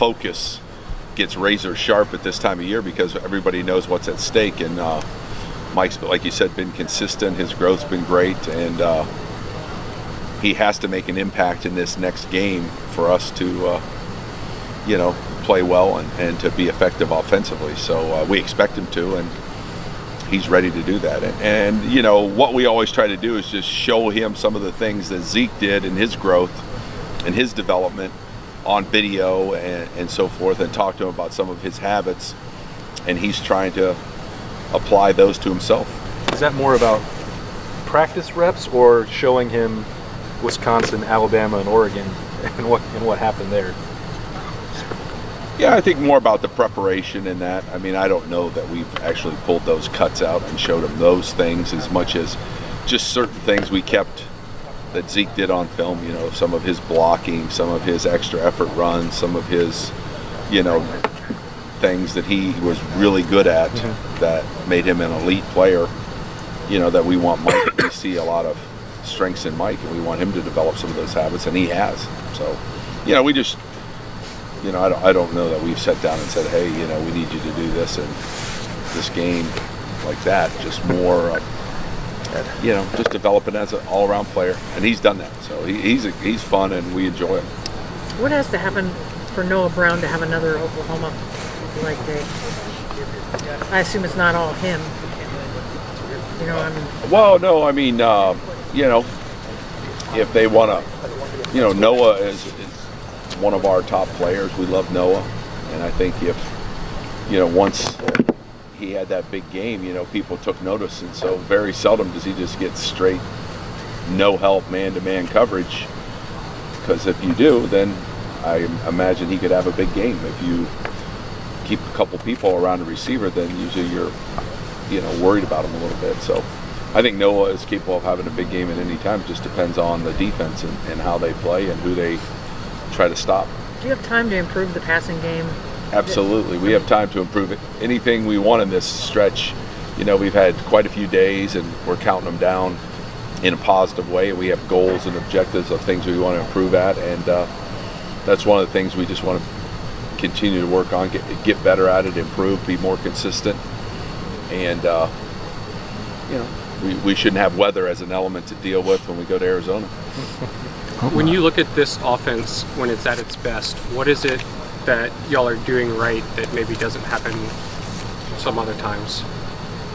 focus gets razor sharp at this time of year because everybody knows what's at stake. And Mike's, like you said, been consistent. His growth's been great, and he has to make an impact in this next game for us to, play well and to be effective offensively. So we expect him to, and he's ready to do that. And what we always try to do is just show him some of the things that Zeke did in his growth and his development on video and so forth, and talk to him about some of his habits, and he's trying to apply those to himself. Is that more about practice reps or showing him Wisconsin, Alabama, and Oregon and what happened there? Yeah, I think more about the preparation in that. I mean, I don't know that we've actually pulled those cuts out and showed him those things as much as just certain things we kept that Zeke did on film, some of his blocking, some of his extra effort runs, some of his, things that he was really good at that made him an elite player, that we want Mike. We see a lot of strengths in Mike, and we want him to develop some of those habits, and he has. So, we just, I don't know that we've sat down and said, hey, we need you to do this in this game like that. Just more, just developing as an all-around player, and he's done that. So he's fun, and we enjoy him. What has to happen for Noah Brown to have another Oklahoma like day? I assume it's not all him. Well, no, I mean, if they want to, Noah is one of our top players. We love Noah, and I think if, once he had that big game, people took notice, and so very seldom does he just get straight, no help, man-to-man coverage, because if you do, then I imagine he could have a big game. If you keep a couple people around a receiver, then usually you're, worried about him a little bit. So I think Noah is capable of having a big game at any time. It just depends on the defense and how they play and who they try to stop. Do you have time to improve the passing game? Absolutely. We have time to improve it. Anything we want in this stretch, we've had quite a few days, and we're counting them down in a positive way. We have goals and objectives of things we want to improve at, and that's one of the things we just want to continue to work on, get better at it, improve, be more consistent, and we shouldn't have weather as an element to deal with when we go to Arizona. When you look at this offense when it's at its best, what is it that y'all are doing right that maybe doesn't happen some other times?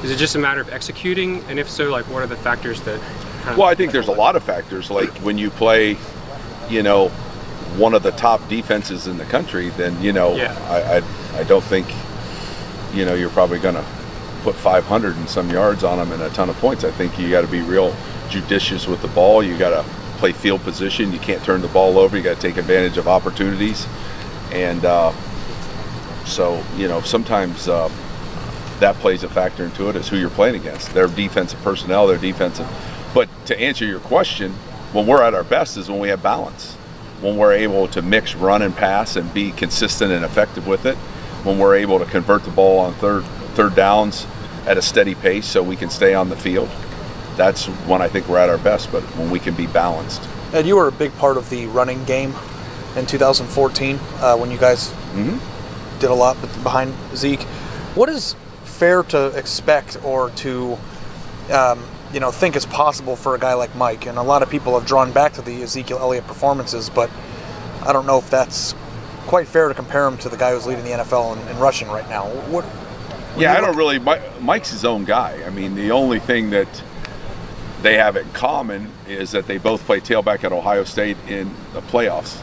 Is it just a matter of executing? And if so, what are the factors that Well, I think there's a lot of factors. Like when you play, one of the top defenses in the country, then, I don't think, you're probably going to put 500 and some yards on them and a ton of points. I think you got to be real judicious with the ball. You got to play field position. You can't turn the ball over. You got to take advantage of opportunities. And so, sometimes that plays a factor into it, is who you're playing against. Their defensive personnel, their defensive. But to answer your question, when we're at our best is when we have balance. When we're able to mix run and pass and be consistent and effective with it. When we're able to convert the ball on third downs at a steady pace so we can stay on the field. That's when I think we're at our best, but when we can be balanced. Ed, you were a big part of the running game in 2014 when you guys did a lot behind Zeke. What is fair to expect or to think is possible for a guy like Mike? And a lot of people have drawn back to the Ezekiel Elliott performances, but I don't know if that's quite fair to compare him to the guy who's leading the NFL in rushing right now. I don't really. Mike's his own guy. I mean, the only thing that they have in common is that they both play tailback at Ohio State in the playoffs,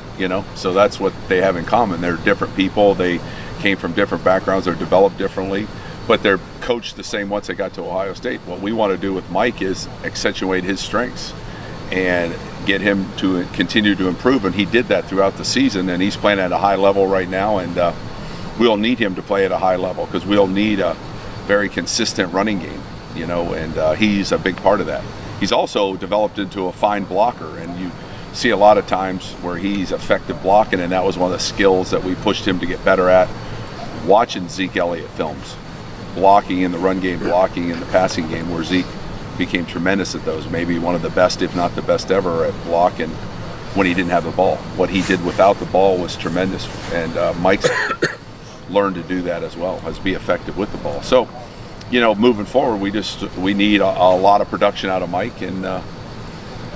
so that's what they have in common. They're different people. They came from different backgrounds. They're developed differently, but they're coached the same once they got to Ohio State. What we want to do with Mike is accentuate his strengths and get him to continue to improve, and he did that throughout the season, and he's playing at a high level right now, and we'll need him to play at a high level because we'll need a very consistent running game, and he's a big part of that. He's also developed into a fine blocker, and you see a lot of times where he's effective blocking, and that was one of the skills that we pushed him to get better at watching Zeke Elliott films. Blocking in the run game, blocking in the passing game, where Zeke became tremendous at those. Maybe one of the best, if not the best ever, at blocking when he didn't have the ball. What he did without the ball was tremendous, and Mike's learned to do that as well, as be effective with the ball. So, you know, moving forward, we need a lot of production out of Mike, and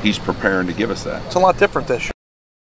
he's preparing to give us that. It's a lot different this year.